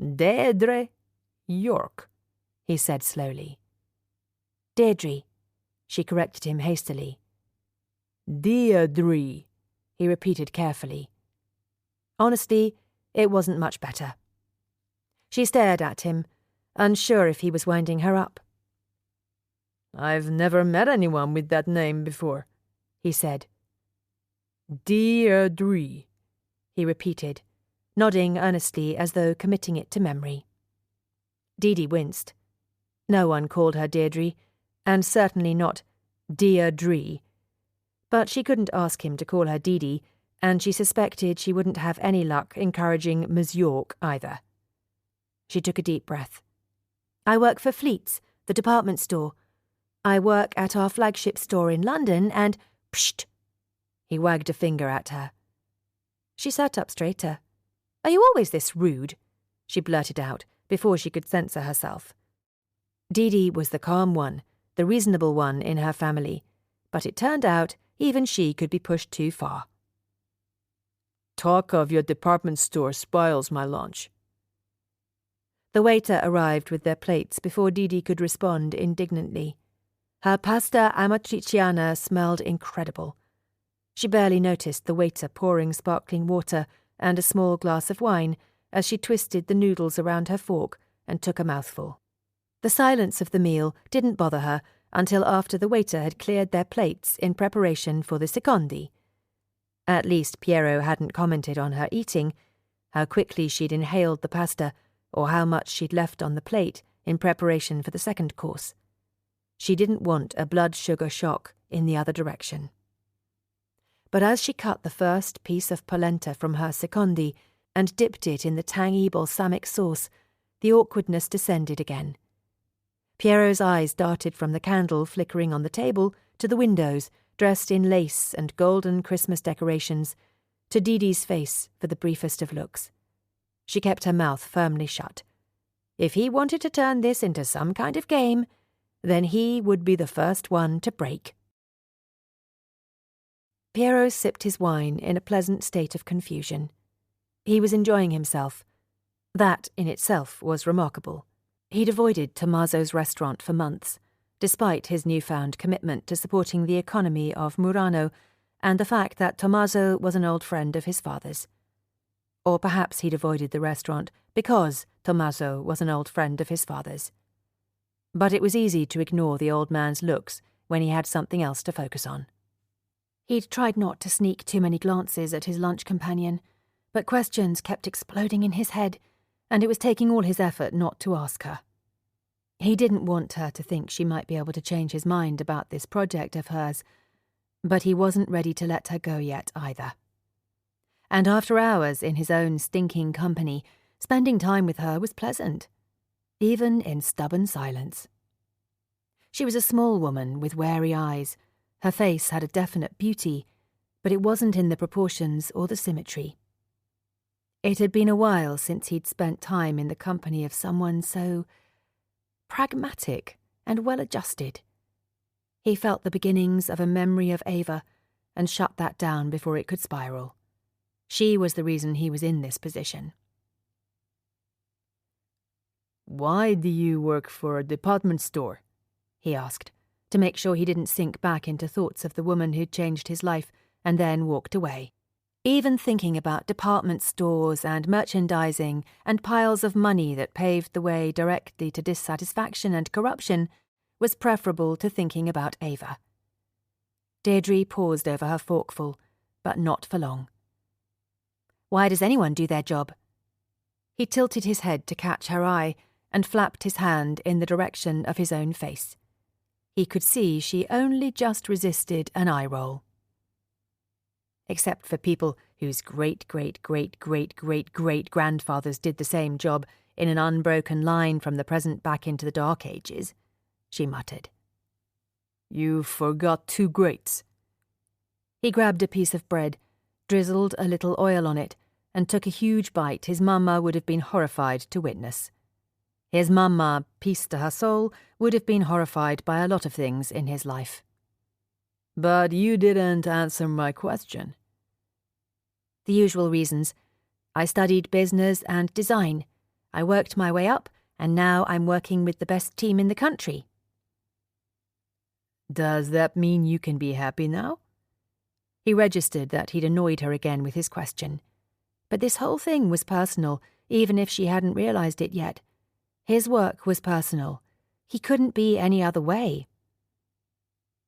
"Deirdre York,"
he said slowly. "Deirdre," she corrected him hastily.
Deirdre, he repeated carefully. Honestly, it wasn't much better. She stared at him, unsure if he was winding her up. I've never met anyone with that name before, he said. Deirdre, he repeated, nodding earnestly as though committing it to memory. Didi winced. No one called her Deirdre, and certainly not Deirdre. But she couldn't ask him to call her Didi, and she suspected she wouldn't have any luck encouraging Ms. York either. She took a deep breath. I work for Fleet's, the department store. I work at our flagship store in London and... Psht! He wagged a finger at her. She sat up straighter. Are you always this rude? She blurted out, before she could censor herself. Didi was the calm one, the reasonable one in her family, but it turned out even she could be pushed too far. Talk of your department store spoils my lunch. The waiter arrived with their plates before Didi could respond indignantly. Her pasta amatriciana smelled incredible. She barely noticed the waiter pouring sparkling water and a small glass of wine as she twisted the noodles around her fork and took a mouthful. The silence of the meal didn't bother her until after the waiter had cleared their plates in preparation for the secondi. At least Piero hadn't commented on her eating, how quickly she'd inhaled the pasta, or how much she'd left on the plate in preparation for the second course. She didn't want a blood sugar shock in the other direction. But as she cut the first piece of polenta from her secondi and dipped it in the tangy balsamic sauce, the awkwardness descended again. Piero's eyes darted from the candle flickering on the table to the windows, dressed in lace and golden Christmas decorations, to Didi's face for the briefest of looks. She kept her mouth firmly shut. If he wanted to turn this into some kind of game, then he would be the first one to break. Piero sipped his wine in a pleasant state of confusion. He was enjoying himself. That in itself was remarkable. He'd avoided Tommaso's restaurant for months, despite his newfound commitment to supporting the economy of Murano and the fact that Tommaso was an old friend of his father's. Or perhaps he'd avoided the restaurant because Tommaso was an old friend of his father's. But it was easy to ignore the old man's looks when he had something else to focus on. He'd tried not to sneak too many glances at his lunch companion, but questions kept exploding in his head, and it was taking all his effort not to ask her. He didn't want her to think she might be able to change his mind about this project of hers, but he wasn't ready to let her go yet either. And after hours in his own stinking company, spending time with her was pleasant, even in stubborn silence. She was a small woman with wary eyes. Her face had a definite beauty, but it wasn't in the proportions or the symmetry. It had been a while since he'd spent time in the company of someone so pragmatic and well-adjusted. He felt the beginnings of a memory of Ava and shut that down before it could spiral. She was the reason he was in this position. Why do you work for a department store? He asked, to make sure he didn't sink back into thoughts of the woman who'd changed his life and then walked away. Even thinking about department stores and merchandising and piles of money that paved the way directly to dissatisfaction and corruption was preferable to thinking about Ava. Deirdre paused over her forkful, but not for long. Why does anyone do their job? He tilted his head to catch her eye and flapped his hand in the direction of his own face. He could see she only just resisted an eye roll. Except for people whose great-great-great-great-great-grandfathers did the same job in an unbroken line from the present back into the Dark Ages, she muttered. You forgot 2 greats. He grabbed a piece of bread, drizzled a little oil on it, and took a huge bite his mamma would have been horrified to witness. His mamma, peace to her soul, would have been horrified by a lot of things in his life. But you didn't answer my question. The usual reasons. I studied business and design. I worked my way up, and now I'm working with the best team in the country. Does that mean you can be happy now?
He registered that he'd annoyed her again with his question. But this whole thing was personal, even if she hadn't realized it yet. His work was personal. He couldn't be any other way.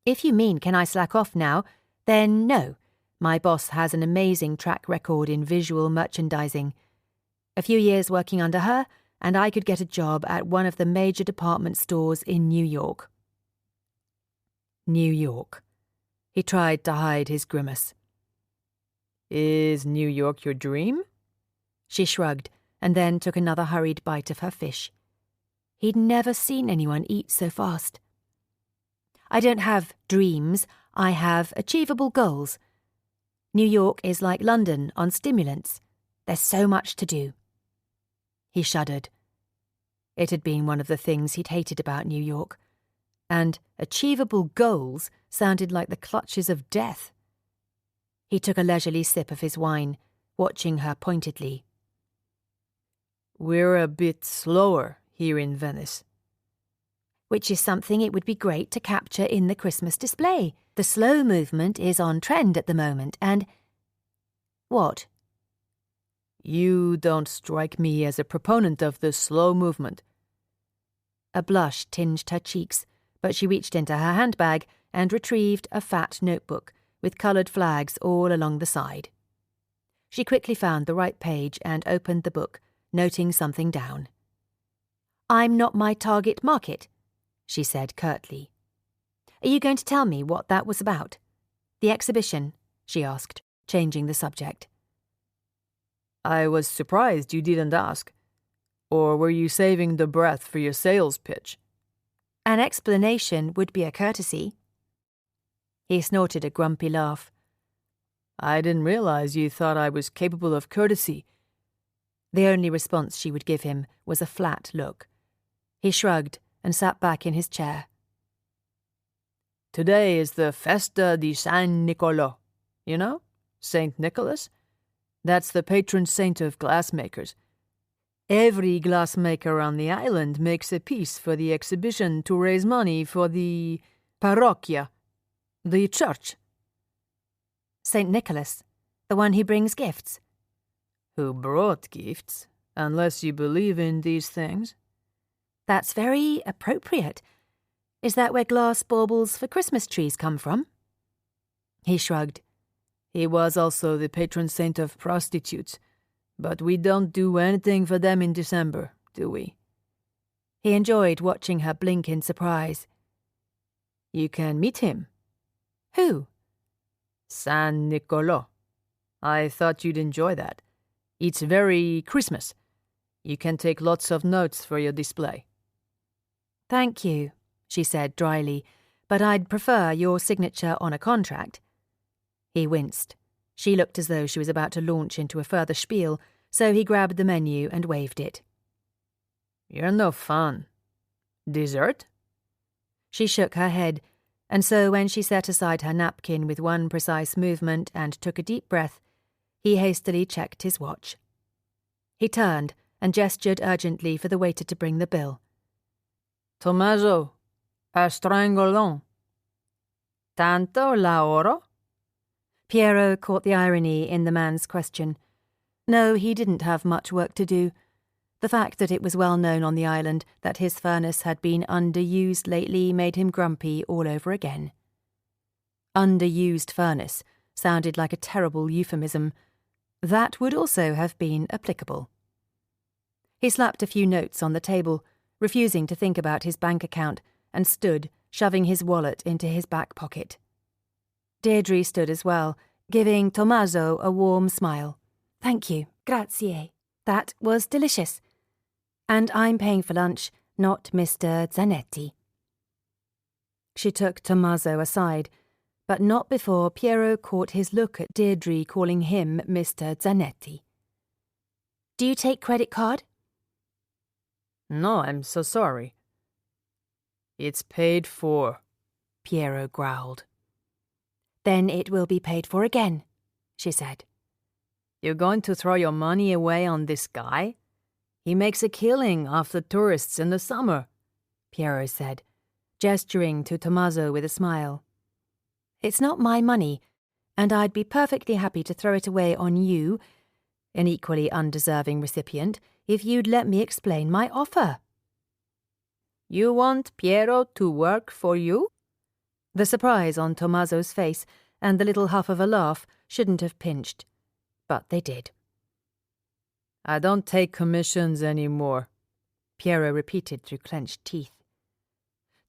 If you mean can I slack off now, then no. My boss has an amazing track record in visual merchandising. A few years working under her, and I could get a job at one of the major department stores in New York. New York. He tried to hide his grimace.
Is New York your dream?
She shrugged, and then took another hurried bite of her fish. He'd never seen anyone eat so fast. I don't have dreams, I have achievable goals. New York is like London on stimulants. There's so much to do. He shuddered. It had been one of the things he'd hated about New York, and achievable goals sounded like the clutches of death. He took a leisurely sip of his wine, watching her pointedly.
We're a bit slower here in Venice.
Which is something it would be great to capture in the Christmas display. The slow movement is on trend at the moment, and... What?
You don't strike me as a proponent of the slow movement.
A blush tinged her cheeks, but she reached into her handbag and retrieved a fat notebook with coloured flags all along the side. She quickly found the right page and opened the book, noting something down. I'm not my target market, she said curtly. Are you going to tell me what that was about? The exhibition, she asked, changing the subject.
I was surprised you didn't ask. Or were you saving the breath for your sales pitch?
An explanation would be a courtesy. He snorted a grumpy laugh.
I didn't realize you thought I was capable of courtesy.
The only response she would give him was a flat look. He shrugged and sat back in his chair.
Today is the Festa di San Nicolò. You know? Saint Nicholas? That's the patron saint of glassmakers. Every glassmaker on the island makes a piece for the exhibition to raise money for the parrocchia, the church.
Saint Nicholas, the one who brings gifts.
Who brought gifts, unless you believe in these things.
That's very appropriate. Is that where glass baubles for Christmas trees come from? He shrugged.
He was also the patron saint of prostitutes, but we don't do anything for them in December, do we?
He enjoyed watching her blink in surprise.
You can meet him.
Who?
San Nicolò. I thought you'd enjoy that. It's very Christmas. You can take lots of notes for your display.
Thank you, she said dryly, but I'd prefer your signature on a contract. He winced. She looked as though she was about to launch into a further spiel, so he grabbed the menu and waved it.
You're no fun. Dessert?
She shook her head, and so when she set aside her napkin with one precise movement and took a deep breath, he hastily checked his watch. He turned and gestured urgently for the waiter to bring the bill.
Tommaso, a strangolon. Tanto lavoro?
Piero caught the irony in the man's question. No, he didn't have much work to do. The fact that it was well known on the island that his furnace had been underused lately made him grumpy all over again. Underused furnace sounded like a terrible euphemism. That would also have been applicable. He slapped a few notes on the table, refusing to think about his bank account, and stood, shoving his wallet into his back pocket. Deirdre stood as well, giving Tommaso a warm smile. Thank you, grazie. That was delicious. And I'm paying for lunch, not Mr. Zanetti. She took Tommaso aside, but not before Piero caught his look at Deirdre calling him Mr. Zanetti. Do you take credit card?
No, I'm so sorry. It's paid for,
Piero growled. Then it will be paid for again, she said.
You're going to throw your money away on this guy? He makes a killing off the tourists in the summer, Piero said, gesturing to Tommaso with a smile. It's not my money.
and I'd be perfectly happy to throw it away on you, an equally undeserving recipient, if you'd let me explain my offer."
"You want Piero to work for you?"
The surprise on Tommaso's face and the little huff of a laugh shouldn't have pinched, but they did.
"I don't take commissions anymore,"
Piero repeated through clenched teeth.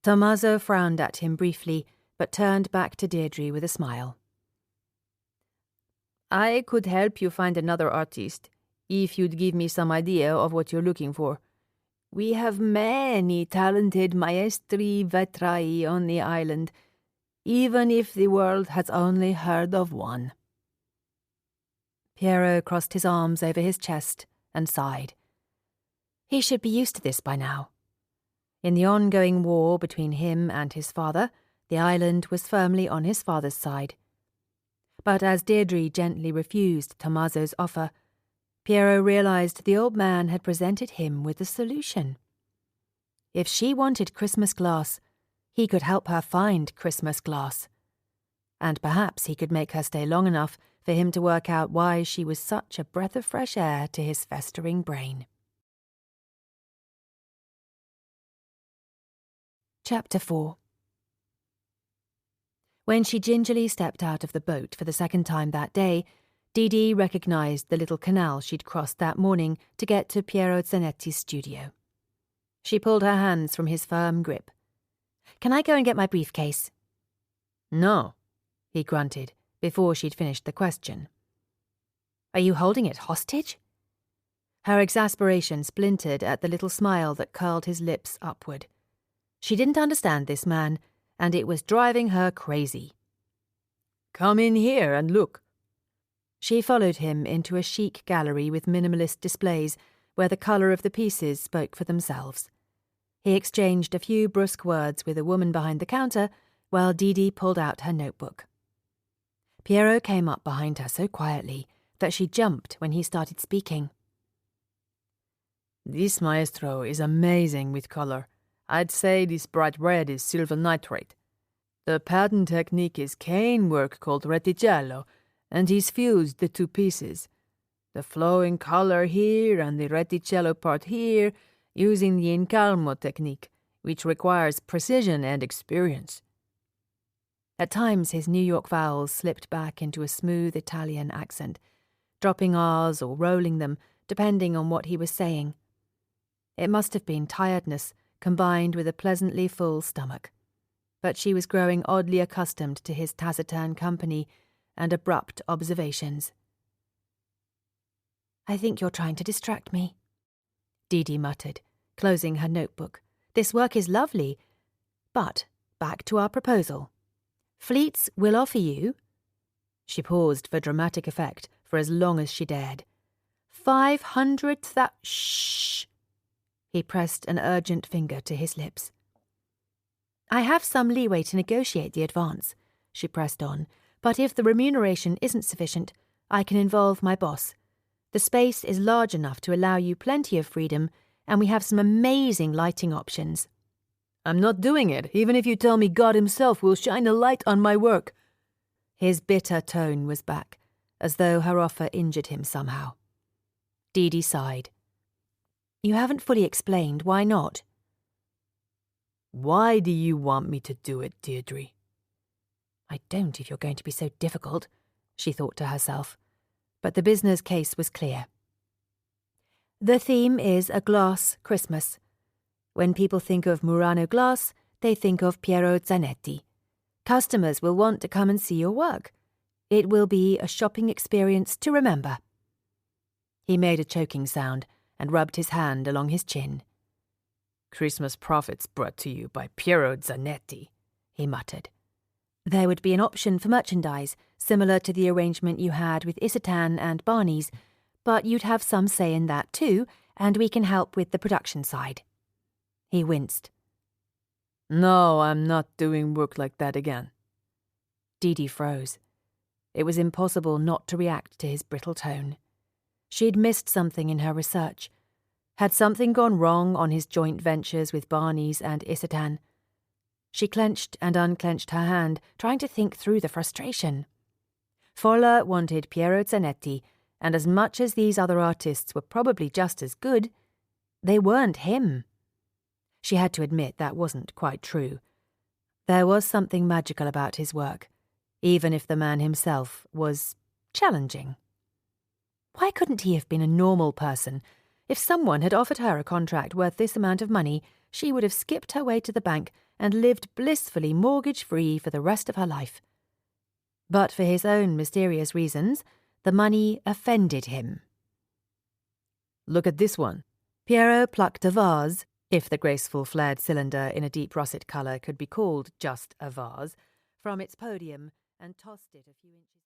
Tommaso frowned at him briefly, but turned back to Deirdre with a smile.
"I could help you find another artist, if you'd give me some idea of what you're looking for. We have many talented maestri vetrai on the island, even if the world has only heard of one."
Piero crossed his arms over his chest and sighed. He should be used to this by now. In the ongoing war between him and his father, the island was firmly on his father's side. But as Deirdre gently refused Tommaso's offer, Piero realized the old man had presented him with a solution. If she wanted Christmas glass, he could help her find Christmas glass. And perhaps he could make her stay long enough for him to work out why she was such a breath of fresh air to his festering brain. Chapter 4. When she gingerly stepped out of the boat for the second time that day, Didi recognized the little canal she'd crossed that morning to get to Piero Zanetti's studio. She pulled her hands from his firm grip. "Can I go and get my briefcase?"
"No,"
he grunted, before she'd finished the question. "Are you holding it hostage?" Her exasperation splintered at the little smile that curled his lips upward. She didn't understand this man, and it was driving her crazy.
"Come in here and look."
She followed him into a chic gallery with minimalist displays where the colour of the pieces spoke for themselves. He exchanged a few brusque words with a woman behind the counter while Didi pulled out her notebook. Piero came up behind her so quietly that she jumped when he started speaking.
"This maestro is amazing with colour. I'd say this bright red is silver nitrate. The pattern technique is cane work called reticello, and he's fused the two pieces. The flowing colour here and the reticello part here, using the incalmo technique, which requires precision and experience."
At times his New York vowels slipped back into a smooth Italian accent, dropping R's or rolling them, depending on what he was saying. It must have been tiredness combined with a pleasantly full stomach, but she was growing oddly accustomed to his taciturn company and abrupt observations. "I think you're trying to distract me," Didi muttered, closing her notebook. "This work is lovely, but back to our proposal. Fleets will offer you—" She paused for dramatic effect for as long as she dared. 500,000— Shh! He pressed an urgent finger to his lips. "I have some leeway to negotiate the advance," she pressed on, "but if the remuneration isn't sufficient, I can involve my boss. The space is large enough to allow you plenty of freedom, and we have some amazing lighting options."
"I'm not doing it, even if you tell me God himself will shine a light on my work."
His bitter tone was back, as though her offer injured him somehow. Didi sighed. "You haven't fully explained why not."
"Why do you want me to do it, Deirdre?"
"I don't if you're going to be so difficult," she thought to herself. But the business case was clear. "The theme is a glass Christmas. When people think of Murano glass, they think of Piero Zanetti. Customers will want to come and see your work. It will be a shopping experience to remember." He made a choking sound and rubbed his hand along his chin.
"Christmas profits brought to you by Piero Zanetti," he muttered.
"There would be an option for merchandise, similar to the arrangement you had with Isitan and Barney's, but you'd have some say in that too, and we can help with the production side." He winced.
"No, I'm not doing work like that again."
Didi froze. It was impossible not to react to his brittle tone. She'd missed something in her research. Had something gone wrong on his joint ventures with Barney's and Isitan? She clenched and unclenched her hand, trying to think through the frustration. Folla wanted Piero Zanetti, and as much as these other artists were probably just as good, they weren't him. She had to admit that wasn't quite true. There was something magical about his work, even if the man himself was challenging. Why couldn't he have been a normal person? If someone had offered her a contract worth this amount of money, she would have skipped her way to the bank and lived blissfully mortgage-free for the rest of her life. But for his own mysterious reasons, the money offended him.
Look at this one.
Piero plucked a vase, if the graceful flared cylinder in a deep russet colour could be called just a vase, from its podium and tossed it a few inches.